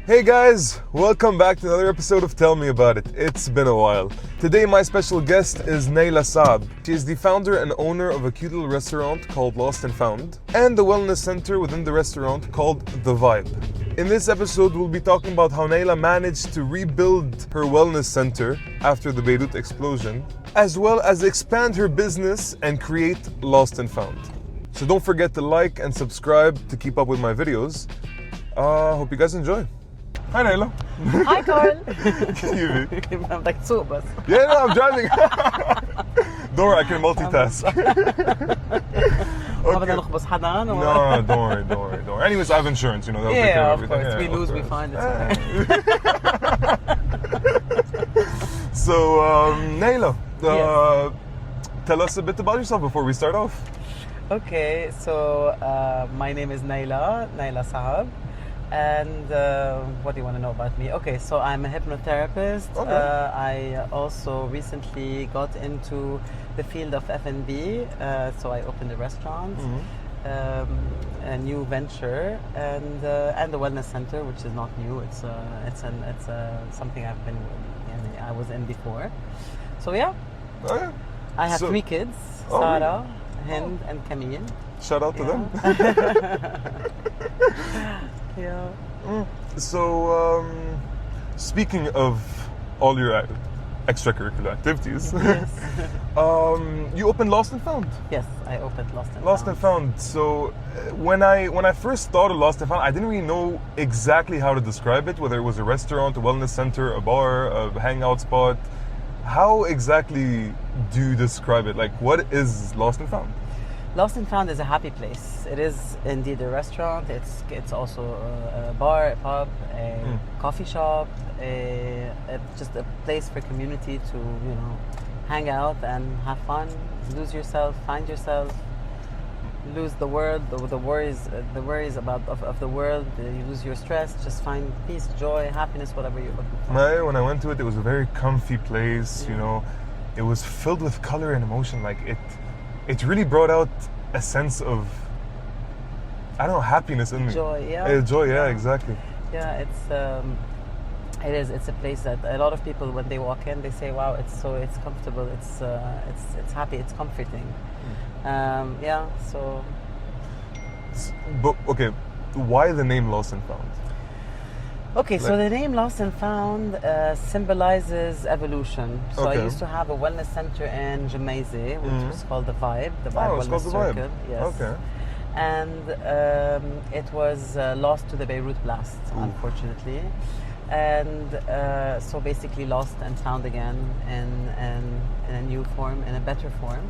Hey guys, welcome back to another episode of Tell Me About It. It's been a while. Today my special guest is Nayla Saab. She is the founder and owner of a cute little restaurant called Lost and Found and the wellness center within the restaurant called The Vibe. In this episode we'll be talking about how Nayla managed to rebuild her wellness center after the Beirut explosion, as well as expand her business and create Lost and Found. So don't forget to like and subscribe to keep up with my videos. Hope you guys enjoy. Hi Nayla. Hi Carl. I'm like so bus. Yeah, no, I'm driving. Don't worry, I can multitask. Okay. No, don't worry. Anyways, I have insurance, that'll take care of everything. Course. Yeah, we lose, we find it. So, Nayla, yes. Tell us a bit about yourself before we start off. Okay, so my name is Nayla Saab. And what do you want to know about me? Okay, so I'm a hypnotherapist. Okay. I also recently got into the field of F&B, so I opened a restaurant, a new venture, and the wellness center, which is not new. It's something I was in before. So yeah, Okay. I have 3 kids: Sarah, really? Hind, and Camille. Shout out to them. Yeah. So, speaking of all your extracurricular activities, Yes. You opened Lost and Found. Yes, I opened Lost and Found. So, when I first thought of Lost and Found, I didn't really know exactly how to describe it, whether it was a restaurant, a wellness center, a bar, a hangout spot. How exactly do you describe it? Like, what is Lost and Found? Lost and Found is a happy place. It is indeed a restaurant. It's also a bar, a pub, a coffee shop, just a place for community to hang out and have fun, lose yourself, find yourself, lose the world, the worries of the world. You lose your stress. Just find peace, joy, happiness, whatever you're looking for. When I went to it, it was a very comfy place. It was filled with color and emotion. Like it really brought out a sense of, I don't know, happiness in me. Joy, yeah. Joy, yeah, exactly. Yeah, it's a place that a lot of people, when they walk in, they say, "Wow, it's comfortable, it's happy, it's comforting." Yeah, so. But okay, why the name Lost and Found? Okay, so the name Lost and Found symbolizes evolution. So Okay. I used to have a wellness center in Jemaise, which was called The Vibe, the Vibe it's Wellness called The Vibe. Circle. Yes. Okay. And it was lost to the Beirut blast, unfortunately. And so basically lost and found again in a new form, in a better form.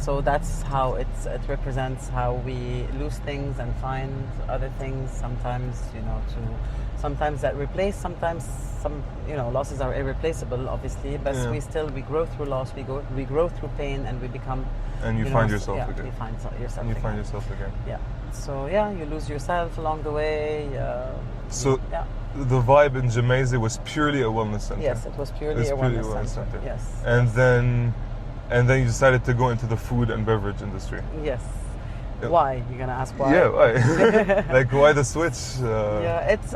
So that's how it represents how we lose things and find other things. Sometimes that replace. Sometimes some losses are irreplaceable, obviously. But we grow through loss. We grow through pain, and we become. And you find yourself yeah, again. You find yourself. And you again. find yourself again. Yeah. So you lose yourself along the way. So the Vibe in Jemaise was purely a wellness center. Yes, it was purely a wellness center. Yes. And then you decided to go into the food and beverage industry. Yes. Why? You're gonna ask why? Yeah, why? Like, why the switch? It's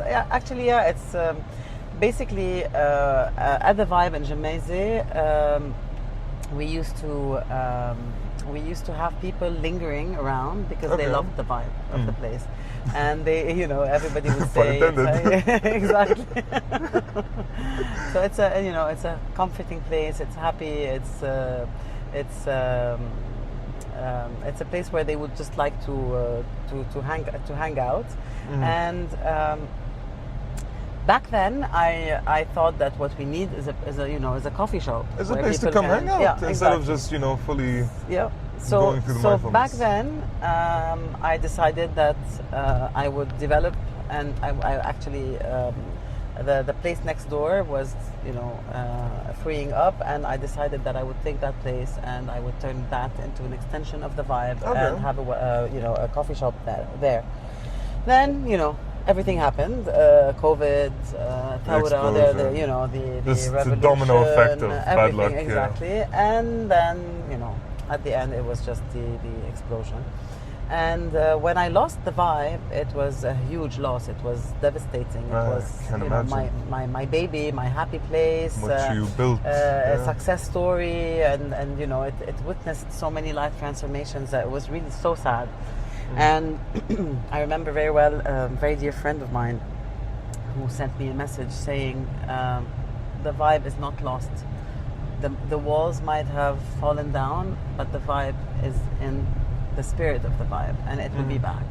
basically at the Vibe in Jemaise. We used to have people lingering around because they loved the vibe of the place, and they, everybody would say, exactly. So it's a comforting place. It's happy. It's a place where they would just like to hang out, and. Back then, I thought that what we need is a coffee shop. It's a place to come hang out instead of just fully going through the mindfulness. So back then, I decided that I would develop, and I actually the place next door was freeing up, and I decided that I would take that place and I would turn that into an extension of the Vibe and have a coffee shop there. Then everything happened. COVID, Thawra, the revolution, the domino effect of bad luck. Exactly. Yeah. And then, at the end, it was just the explosion. And when I lost the vibe, it was a huge loss. It was devastating. It was, can't you know, imagine. my baby, my happy place, What you built. a success story, and you know, it witnessed so many life transformations that it was really so sad. And I remember very well a very dear friend of mine who sent me a message saying, the vibe is not lost. The walls might have fallen down, but the vibe is in the spirit of the vibe, and it will be back.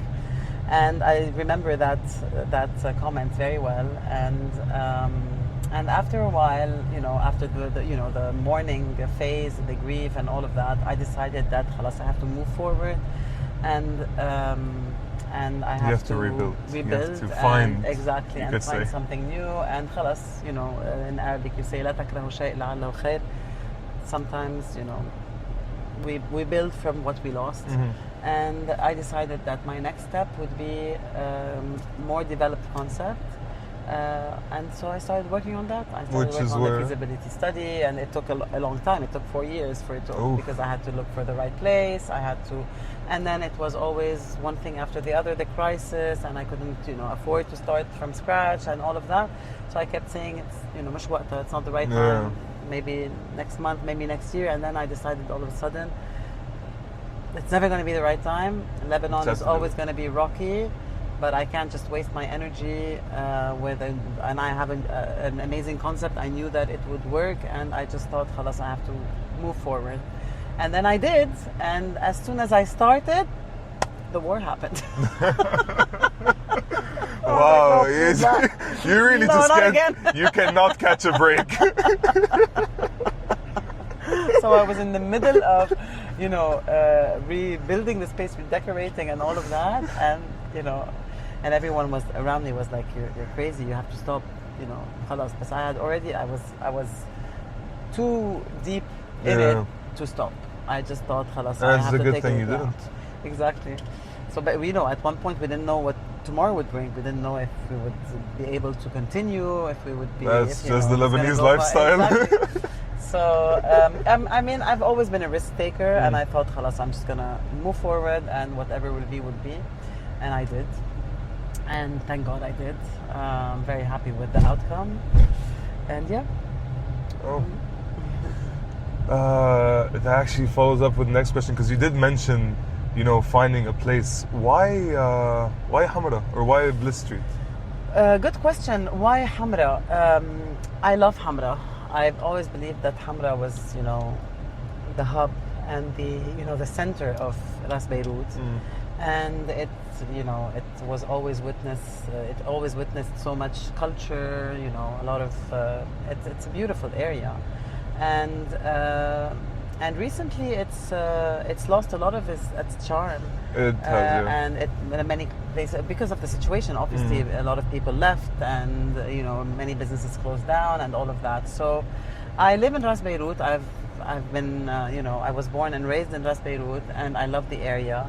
And I remember that comment very well. And after a while, you know, after the mourning phase, the grief, and all of that, I decided that خلاص, I have to move forward, and I have to rebuild. You have to find, exactly, and find something new. And خلاص, you know, in Arabic you say لا تكرهوا شيء لعله خير. Sometimes, you know, we build from what we lost. And I decided that my next step would be more developed concept. And so I started working on that. I started working on the feasibility study, and it took a long time. It took 4 years for it to, because I had to look for the right place. I had to, and then it was always one thing after the other, the crisis, and I couldn't, you know, afford to start from scratch and all of that. So I kept saying, it's, you know, مش وقتها, it's not the right time. Maybe next month, maybe next year. And then I decided all of a sudden, it's never going to be the right time. Lebanon is always going to be rocky, but I can't just waste my energy and I have an amazing concept. I knew that it would work, and I just thought, خلاص, I have to move forward. And then I did, and as soon as I started, the war happened. Wow, you really just can't, you cannot catch a break. So I was in the middle of, you know, rebuilding the space, redecorating and all of that, and, you know, and everyone was around me was like, you're crazy, you have to stop, you know, خلاص. But I was too deep in it to stop. I just thought, خلاص, I have to take it. That's a good thing you didn't. Exactly. So, but you know, at one point we didn't know what tomorrow would bring. We didn't know if we would be able to continue, if we would be. That's just the Lebanese lifestyle. Exactly. So, I mean, I've always been a risk taker, and I thought, خلاص, I'm just gonna move forward, and whatever will be, and I did. And thank God I did. I'm very happy with the outcome, and yeah. It actually follows up with the next question, because you did mention, you know, finding a place. Why Hamra, or why Bliss Street? Good question. Why Hamra? I love Hamra. I've always believed that Hamra was, you know, the hub and the center of Ras Beirut, and it always witnessed so much culture. You know, a lot of it's a beautiful area, and recently it's lost a lot of its charm. It has, and in many places, because of the situation, obviously a lot of people left, and you know, many businesses closed down and all of that. So I live in Ras Beirut. I've been I was born and raised in Ras Beirut, and I love the area,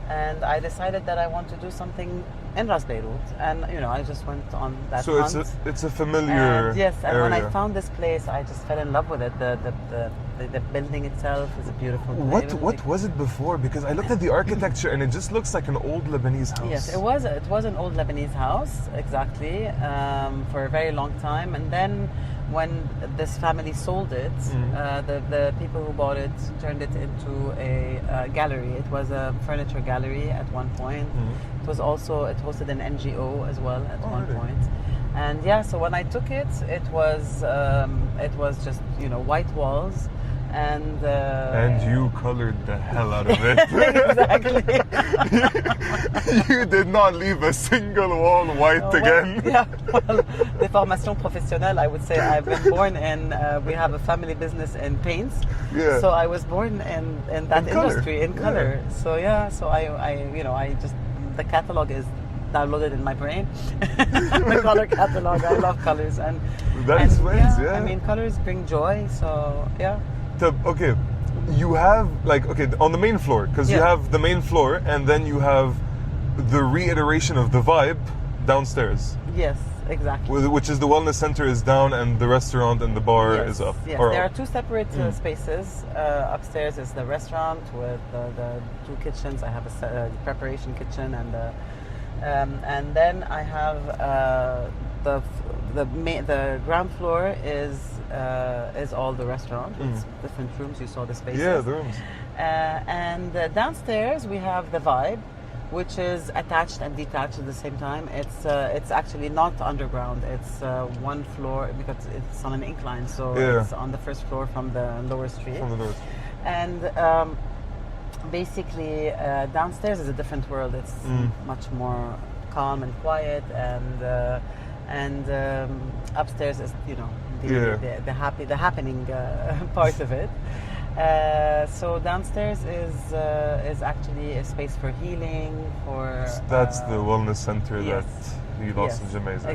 and I decided that I want to do something in Ras Beirut, and you know, I just went on that hunt. So it's a familiar yes, and area. when I found this place, I just fell in love with it. The building itself is a beautiful building. What was it before? Because I looked at the architecture, and it just looks like an old Lebanese house. Yes, it was an old Lebanese house, exactly, for a very long time. And then when this family sold it, the people who bought it turned it into a gallery. It was a furniture gallery at one point. It hosted an NGO as well at one point. And yeah, so when I took it, it was just, you know, white walls. And you colored the hell out of it. Exactly. You did not leave a single wall white again. Yeah, well, the formation professionnelle, I would say. I've been born in, we have a family business in paints. Yeah. So I was born in that industry, in color. Yeah. So yeah, so I just, the catalog is downloaded in my brain. The color catalog, I love colors. And that explains, yeah. I mean, colors bring joy, so yeah. Okay, you have on the main floor, because you have the main floor, and then you have the reiteration of the vibe downstairs. Yes, exactly. Which is the wellness center is down and the restaurant and the bar Yes, is up. yes. Or There are up. two separate spaces. Upstairs is the restaurant with the two kitchens. I have a preparation kitchen and then I have the ground floor is all the restaurant. It's different rooms. You saw the spaces. Yeah, the rooms. And downstairs we have the Vibe, which is attached and detached at the same time. It's actually not underground. It's one floor because it's on an incline, so it's on the first floor from the lower street. From the north. And basically, downstairs is a different world. It's much more calm and quiet, and upstairs is the happening part of it. So downstairs is actually a space for healing, for That's the wellness center yes. that you lost in Jamaica.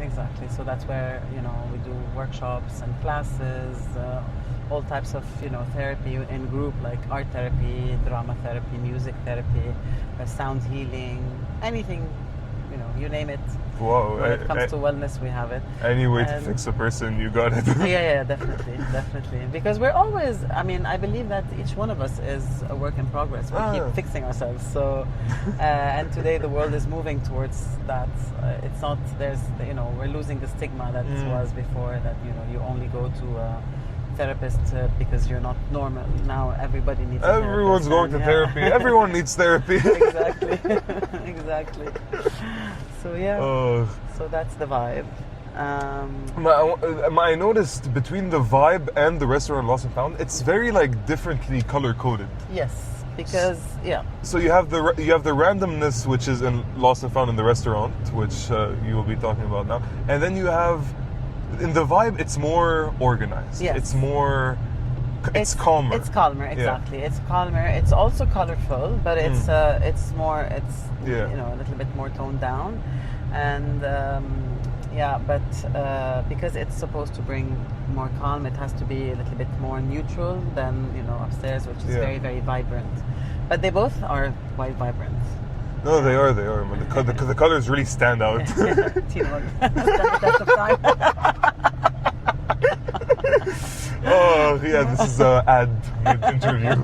Exactly. So that's where we do workshops and classes, all types of therapy in group, like art therapy, drama therapy, music therapy, sound healing, anything, you name it. Wow. When it comes to wellness, we have it. Any way to fix a person, you got it. yeah, definitely. Because we're always, I believe that each one of us is a work in progress. We keep fixing ourselves. So, and today the world is moving towards that. It's not, we're losing the stigma that was before, that, you only go to a therapist because you're not normal. Now everybody needs a therapist. Everyone's going to therapy. Everyone needs therapy. Exactly. So yeah, so that's the Vibe. I noticed between the Vibe and the restaurant Lost and Found, it's very differently color coded. Yes, because So you have the randomness which is in Lost and Found in the restaurant, which you will be talking about now, and then you have in the Vibe it's more organized. Yes. It's more. It's calmer. It's calmer, exactly. Yeah. It's calmer. It's also colorful, but it's more. It's a little bit more toned down, and but because it's supposed to bring more calm, it has to be a little bit more neutral than upstairs, which is very, very vibrant. But they both are quite vibrant. No, they are. The colors really stand out. Tino, that's the time. Oh yeah, this is an ad interview.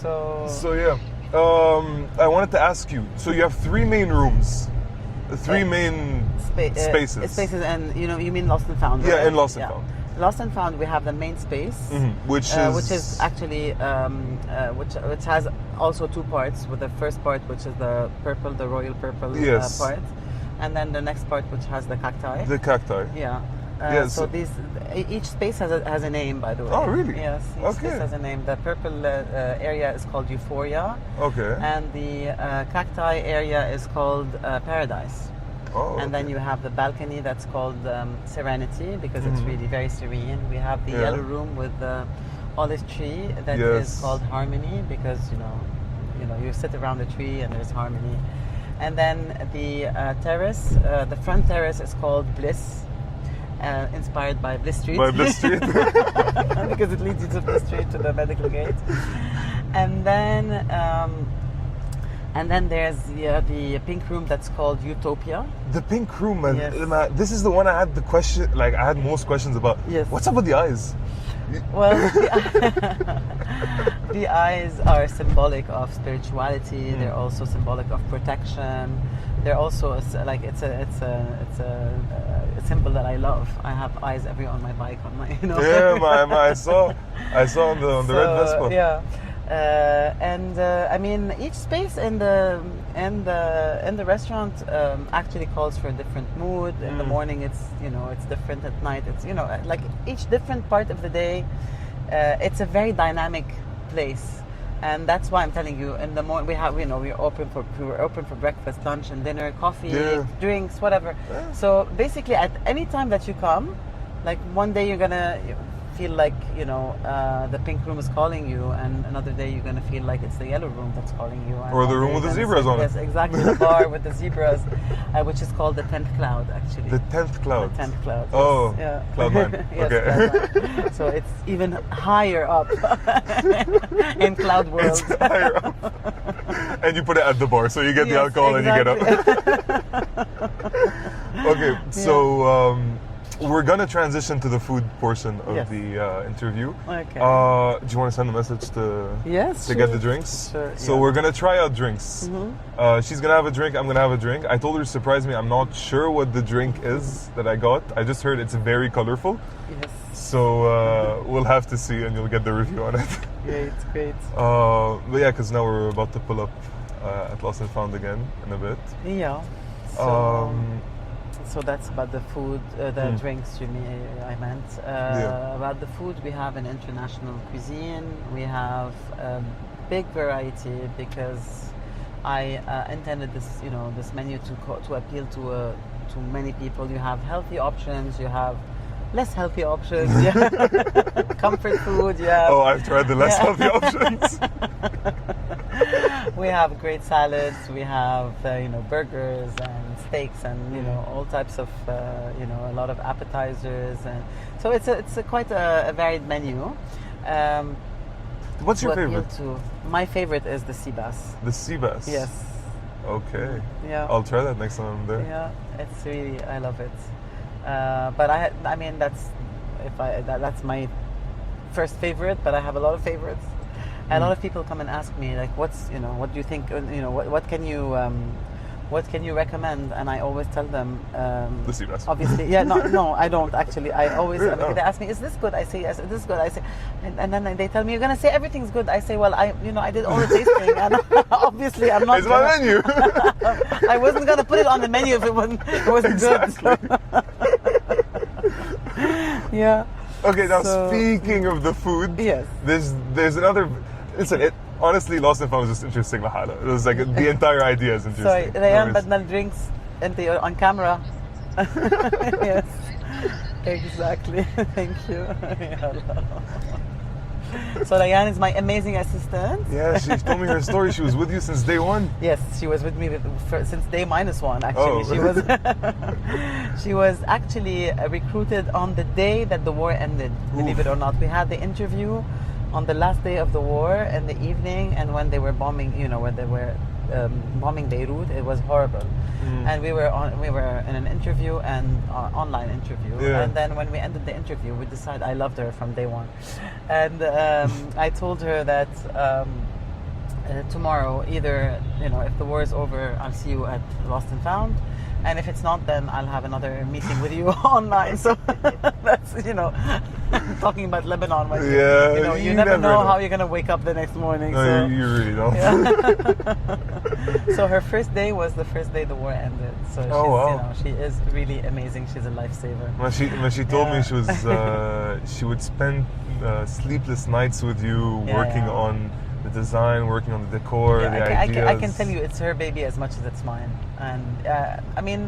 So yeah, I wanted to ask you. So you have three main rooms, three main spaces. Spaces, and you mean Lost and Found? Yeah, right? in Lost and Found. Lost and Found, we have the main space, which is actually which has also two parts. With the first part, which is the purple, the royal purple part, and then the next part, which has the cacti. The cacti. Yeah. Yes. So each space has a name, by the way. Oh, really? Yes. Each space has a name. The purple area is called Euphoria. Okay. And the cacti area is called Paradise. Oh. And then you have the balcony that's called Serenity, because it's really very serene. We have the yellow room with the olive tree that is called Harmony, because you sit around the tree and there's harmony. And then the terrace, the front terrace is called Bliss. Inspired by Bliss Street. By Bliss Street. Because it leads you to Bliss Street, to the medical gate. And then there's the pink room that's called Utopia. The pink room, man. Yes. This is the one I had I had most questions about. Yes. What's up with the eyes? Well, the eyes are symbolic of spirituality. They're also symbolic of protection. They're also it's a symbol that I love. I have eyes everywhere on my bike, on my Yeah, I saw on the red Vespa. Yeah. Each space in the restaurant actually calls for a different mood. In the morning, it's different. At night, it's like each different part of the day. It's a very dynamic place, and that's why I'm telling you. In the morning, we're open for breakfast, lunch, and dinner, coffee, drinks, whatever. Yeah. So basically, at any time that you come, like one day you're gonna feel like, you know, the pink room is calling you, and another day you're going to feel like it's the yellow room that's calling you. And Or the room with the zebras on it. Yes, exactly, the bar with the zebras, which is called the 10th cloud, actually. The 10th cloud. The 10th cloud. Oh, yes. Yeah. cloud 9. Yes, Okay. cloud 9. So it's even higher up in cloud world. It's higher up. And you put it at the bar, so you get the Yes, alcohol and you get up. Okay, so we're gonna transition to the food portion of Yes. the interview. Okay. Do you want to send a message to Yes, to get sure. the drinks? Sure, So yeah. we're gonna try out drinks. She's gonna have a drink. I'm gonna have a drink. I told her to surprise me. I'm not sure what the drink is that I got. I just heard it's very colorful. Yes. So we'll have to see, and you'll get the review on it. Great, great. But yeah, because now we're about to pull up at Lost and Found again in a bit. Yeah. So that's about the food, the drinks I meant. About the food, we have an international cuisine. We have a big variety because I intended this, you know, this menu to appeal to many people. You have healthy options. You have less healthy options. Yeah. Comfort food. Yeah. Oh, I've tried the less healthy options. We have great salads. We have you know, burgers and steaks and, you know, all types of you know, a lot of appetizers, and so it's quite a varied menu. What's your to appeal favorite? My favorite is the sea bass. The sea bass. Yes. Okay. Yeah. I'll try that next time I'm there. Yeah, it's really, I love it. But I mean, that's that's my first favorite. But I have a lot of favorites. A lot of people come and ask me, like, what do you think? You know, what can you recommend? And I always tell them The sea bass. Obviously, yeah. No, I don't actually. I always they ask me, is this good? I say yes. Is this good? I say, and then they tell me, you're gonna say everything's good. I say, well, I did all the tasting, and obviously I'm not. It's my menu. I wasn't gonna put it on the menu if it wasn't Exactly. good. So. Yeah. Okay, now So- speaking of the food, Yes. there's another. Listen, honestly, Lost and Found was just interesting. Lahala. It was like the entire idea is interesting. Sorry, Rayan No, بدنا الدرينكس انت on camera. Yes. Exactly. Thank you. So Rayan is my amazing assistant. yeah, she told me her story. She was with you since day one. Yes, she was with me since day -1. Actually, Oh. she was actually recruited on the day that the war ended. Believe it or not, we had the interview on the last day of the war in the evening, and when they were bombing, you know, when they were bombing Beirut, it was horrible. And we were in an interview and online interview, Yeah. and then when we ended the interview, we decided I loved her from day one, and I told her that. Tomorrow, either, you know, if the war is over, I'll see you at Lost and Found, and if it's not, then I'll have another meeting with you online. So that's, you know, talking about Lebanon. When Yeah, you know, you never know how you're gonna wake up the next morning. No, So, you really don't. yeah. So her first day was the first day the war ended. So she's, wow. you know, she is really amazing. She's a lifesaver. When she told me Yeah. she was she would spend sleepless nights with you, Yeah, working yeah. on the design, working on the decor, Yeah, the I ideas. can tell you it's her baby as much as it's mine. And I mean,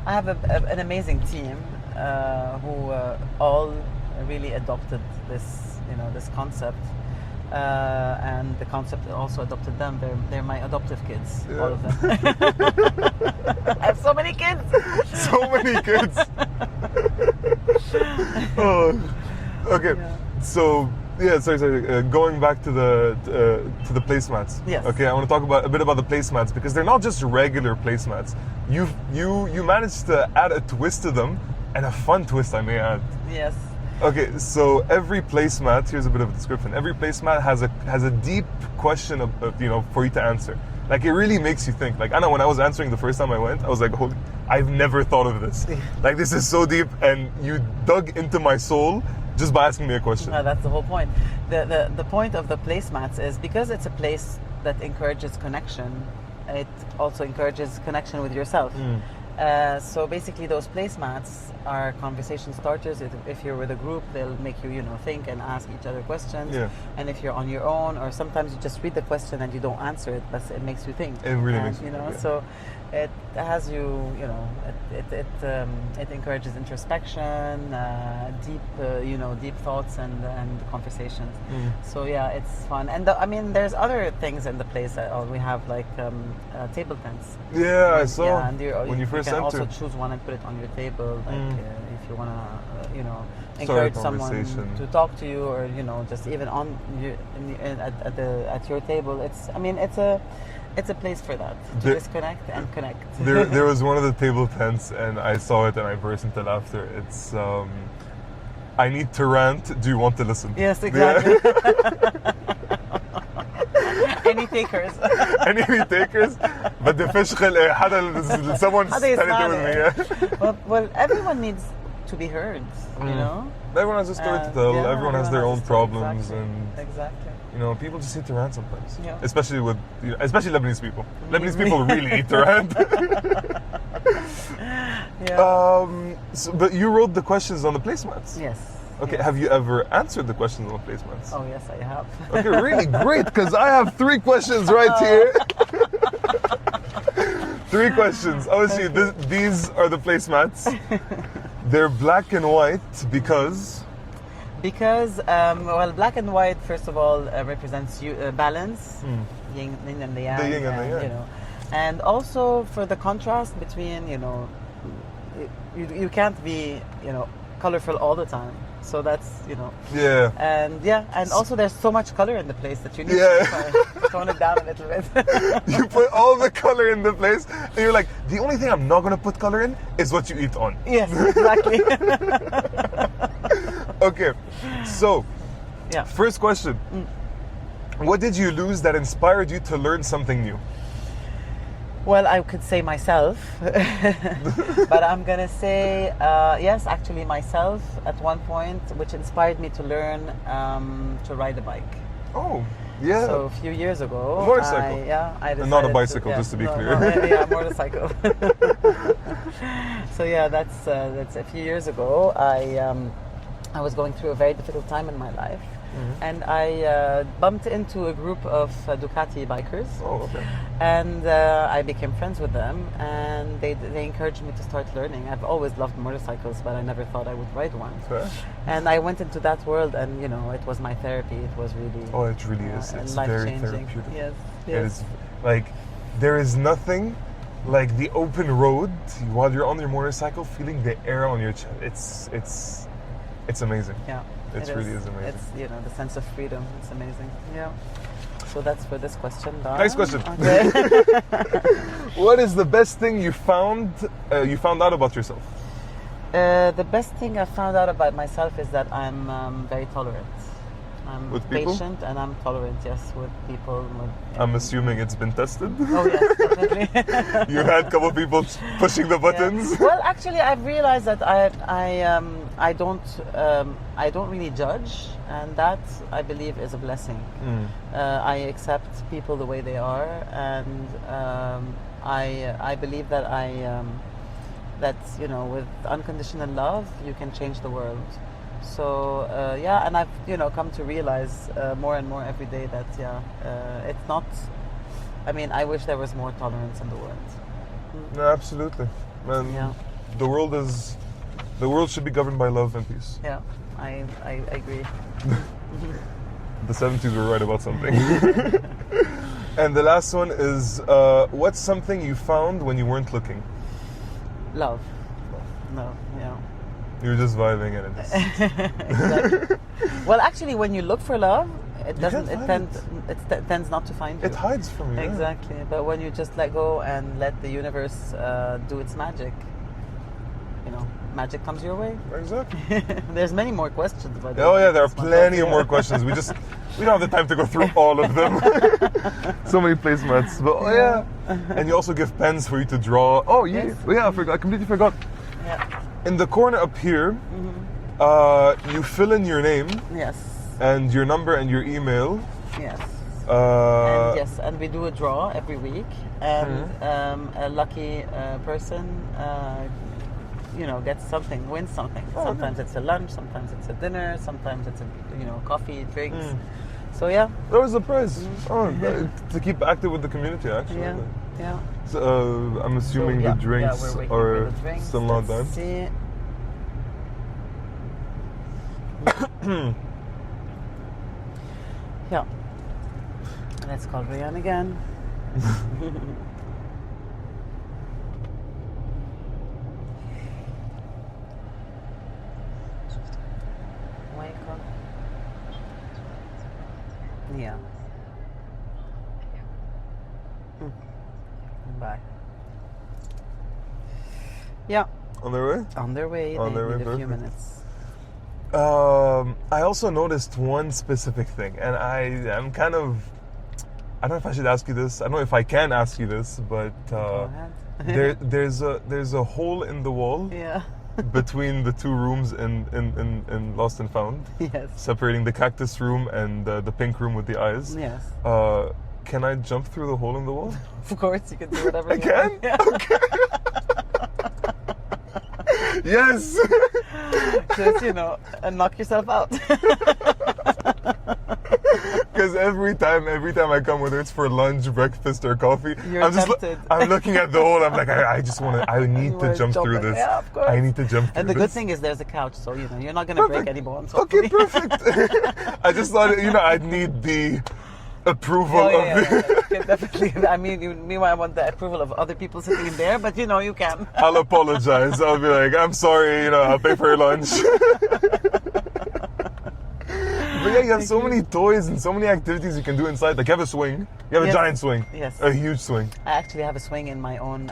I have an amazing team who all really adopted this, you know, this concept. And the concept also adopted them. They're my adoptive kids, all of them. I have so many kids. So many kids. Oh, okay. Yeah. So yeah, sorry. Going back to the placemats. Yes. Okay, I want to talk a bit about the placemats because they're not just regular placemats. You managed to add a twist to them, and a fun twist, I may add. Yes. Okay, so every placemat, here's a bit of a description. Every placemat has a deep question of you know, for you to answer. Like, it really makes you think. Like, I know when I was answering the first time I went, I was like, holy, I've never thought of this. Like, this is so deep, and you dug into my soul just by asking me a question. No, that's the whole point. The point of the placemats is because it's a place that encourages connection, it also encourages connection with yourself. So basically those placemats are conversation starters. If you're with a group, they'll make you, you know, think and ask each other questions. Yeah. And if you're on your own, or sometimes you just read the question and you don't answer it, but it makes you think. It really And, makes you you know, think, yeah. so it has you, you know, it encourages introspection, deep thoughts and conversations. So yeah, it's fun. And I mean, there's other things in the place. We have like table tents. Yeah, I saw. Yeah, and when you first can enter. also choose one and put it on your table, like if you wanna, Start a encourage someone conversation. to talk to you, or just even on you at your table. It's a place for that, to disconnect and connect. There was one of the table tents, and I saw it and I burst into laughter. It's I need to rant. Do you want to listen? Yes, exactly. Any takers? Any takers? بدي فشخل حدا someone tell it with me. Yeah. Well, everyone needs to be heard. You know. Everyone has a story to tell. Yeah, everyone has their own problems, exactly. and people just need to rant sometimes. Yeah. Especially Lebanese people. Lebanese people really need to rant. Yeah. But you wrote the questions on the placemats. Yes. Okay. Yes. Have you ever answered the questions on the placemats? Oh yes, I have. Okay, really great, because I have 3 questions right here. 3 questions. Obviously, these are the placemats. They're black and white because black and white, first of all, represents balance, yin and the yang, the yin and the yang. And also for the contrast between, you can't be, colorful all the time. So that's, Yeah. And also there's so much color in the place that you need to tone it down a little bit. You put all the color in the place, and you're like, the only thing I'm not going to put color in is what you eat on. Yes, exactly. Okay, so, yeah. First question. What did you lose that inspired you to learn something new? Well, I could say myself, but I'm going to say, yes, actually myself at one point, which inspired me to learn to ride a bike. Oh, yeah. So a few years ago. A motorcycle. I decided not a bicycle, just to be clear. Yeah, motorcycle. So yeah, that's a few years ago. I was going through a very difficult time in my life. And I bumped into a group of Ducati bikers. Oh, okay. And I became friends with them, and they encouraged me to start learning. I've always loved motorcycles, but I never thought I would ride one. Fair. And I went into that world, and it was my therapy. It was really it really is. It's very life-changing. therapeutic. Yes. It is like there is nothing like the open road while you're on your motorcycle, feeling the air on your chest. It's amazing. Yeah. It really is amazing. It's the sense of freedom. It's amazing. Yeah. So that's for this question. Done. Next question. Okay. What is the best thing you found out about yourself? The best thing I found out about myself is that I'm very tolerant. I'm with people? patient and I'm tolerant. Yes, with people. I'm assuming it's been tested. Oh yes, definitely. You had a couple people pushing the buttons. Yeah. Well, actually, I've realized that I don't really judge, and that I believe is a blessing. I accept people the way they are, and I believe that with unconditional love you can change the world. So and I've come to realize more and more every day that it's not. I mean, I wish there was more tolerance in the world. No, absolutely. And the world should be governed by love and peace. Yeah, I agree. The 70s were right about something. And the last one is, what's something you found when you weren't looking? Love. No, yeah. You're just vibing and it just... Exactly. Well, actually, when you look for love, it tends not to find you. It hides from you. Exactly. Yeah. But when you just let go and let the universe do its magic, magic comes your way. Exactly. There's many more questions, but there are plenty of more questions. We don't have the time to go through all of them. So many placemats. But and you also give pens for you to draw. Oh yeah, yes. I completely forgot. Yeah. In the corner up here, you fill in your name. Yes. And your number and your email. Yes. And we do a draw every week, and a lucky person, gets something, wins something. Oh, sometimes it's a lunch, sometimes it's a dinner, sometimes it's a coffee, drinks. So yeah. That was the prize. To keep active with the community, actually. Yeah. Yeah. So, I'm assuming So, the drinks we're waiting are for the drinks. still not done. Let's see. Yeah. Let's call Ryan again. Welcome. Yeah. Bye. Yeah. On their way? On their way. On They their way, need a few perfect. minutes. I also noticed one specific thing, and I'm kind of, I don't know if I should ask you this. I don't know if I can ask you this, but Go ahead. there's a hole in the wall Yeah. between the two rooms in Lost and Found, Yes. separating the cactus room and the pink room with the eyes. Yes. Can I jump through the hole in the wall? Of course, you can do whatever I you can? want. Yeah. Okay. Yes. Just, knock yourself out. Because every time I come, whether it's for lunch, breakfast, or coffee, You're I'm just tempted. I'm looking at the hole. I'm like, I need You to wanna jump through it. this. Yeah, of course. I need to jump through And the good this. thing is there's a couch, so you're not gonna break Perfect. any bones. Okay, hopefully. perfect. I just thought, I'd need the approval Oh, of yeah, the. you can definitely. I mean, meanwhile, I want the approval of other people sitting in there, but you can. I'll apologize. I'll be like, I'm sorry. I'll pay for your lunch. But yeah, you have so many toys and so many activities you can do inside. Like you have a swing. You have a Yes. giant swing. Yes. A huge swing. I actually have a swing in my own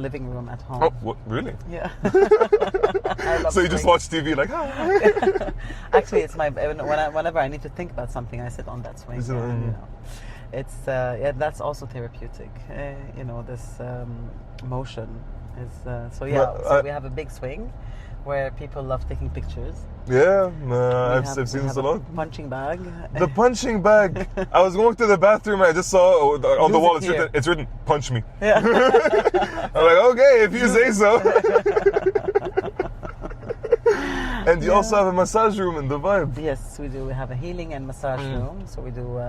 living room at home. Oh, what? Really? Yeah. I love So you just swings. watch TV like, ah. Actually, it's whenever I need to think about something, I sit on that swing. Is it, and, it's that's also therapeutic. This motion is so yeah. Well, So we have a big swing where people love taking pictures. Yeah, I've We seen this have a lot. punching bag. The punching bag. I was going to the bathroom and I just saw on the Use wall it here. it's written punch me. Yeah. I'm like, okay, if you say so. And you also have a massage room in the vibe. Yes, we do. We have a healing and massage room. So we do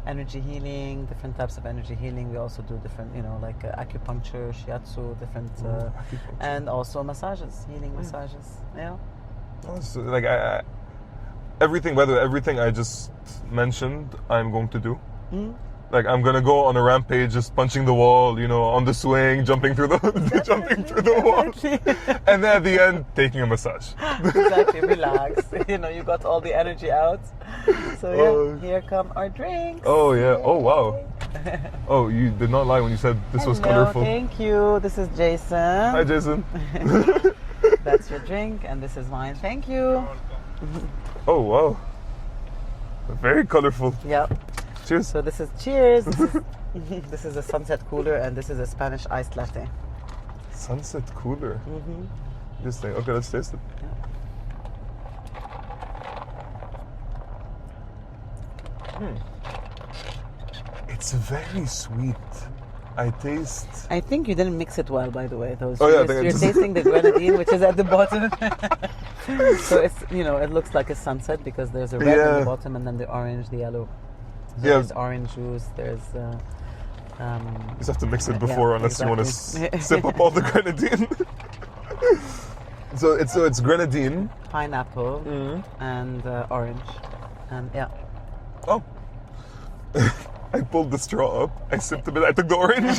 energy healing, different types of energy healing. We also do different, like acupuncture, shiatsu, different, acupuncture. and also massages, healing massages. Yeah. So, like everything, by the way, everything I just mentioned, I'm going to do. Like I'm gonna go on a rampage, just punching the wall, on the swing, jumping through the wall, and then at the end, taking a massage. Exactly. Relax. You got all the energy out. So yeah, Oh. here come our drinks. Oh yeah. Oh wow. Oh, you did not lie when you said this was Hello, colorful. Thank you. This is Jason. Hi, Jason. That's your drink, and this is mine. Thank you. Oh wow. Very colorful. Yep. Cheers. So this is cheers. This is a sunset cooler, and this is a Spanish iced latte. Sunset cooler. This thing. Okay, let's taste it. It's very sweet. I taste. I think you didn't mix it well, by the way. Though. Oh, yeah, I you're, think I you're just- tasting the grenadine, which is at the bottom. So it's it looks like a sunset because there's a red on Yeah. the bottom, and then the orange, the yellow. So Yeah. There's orange juice. There's. You just have to mix it Yeah, before, unless you want exactly. to sip up all the grenadine. So it's grenadine. Pineapple and orange, and yeah. Oh. I pulled the straw up. I sipped a bit. I took the orange.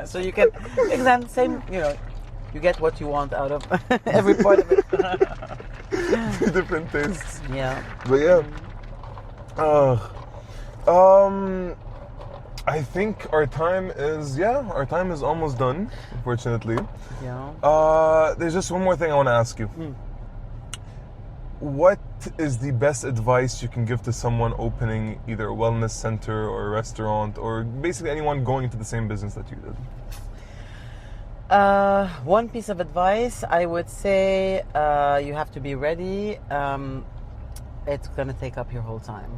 So you can examine same. You get what you want out of every part of it. Two different tastes. Yeah. But yeah. I think our time is almost done, unfortunately. Yeah. There's just one more thing I want to ask you. What is the best advice you can give to someone opening either a wellness center or a restaurant, or basically anyone going into the same business that you did? One piece of advice, I would say you have to be ready. It's going to take up your whole time.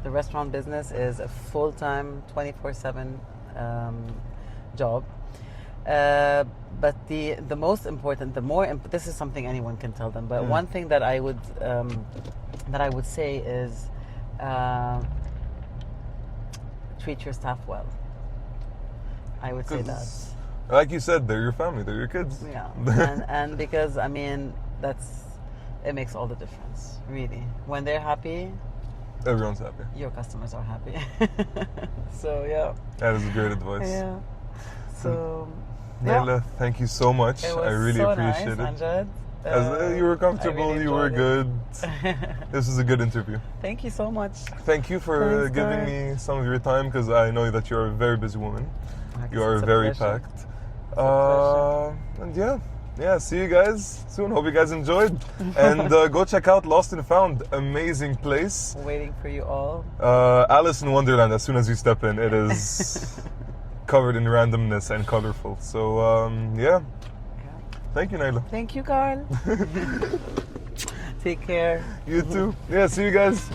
The restaurant business is a full-time, 24/7 job. But the most important, this is something anyone can tell them. But one thing that I would say is treat your staff well. I would say that. 'Cause, like you said, they're your family, they're your kids. Yeah, and because I mean it makes all the difference, really. When they're happy, Everyone's happy. your customers are happy. So yeah. That is great advice. Yeah. So Nayla, thank you so much. it was I really so appreciate nice, it. Amjad. You were comfortable, I really you were enjoyed good. This was a good interview. Thank you so much. Thank you for Thanks, giving Guy. me some of your time because I know that you're a very busy woman. You are It's a very pleasure. packed. pleasure. And yeah, see you guys soon. Hope you guys enjoyed. And go check out Lost and Found. Amazing place. Waiting for you all. Alice in Wonderland, as soon as you step in, it is covered in randomness and colorful. So, yeah. Thank you, Nayla. Thank you, Carl. Take care. You too. Yeah, see you guys.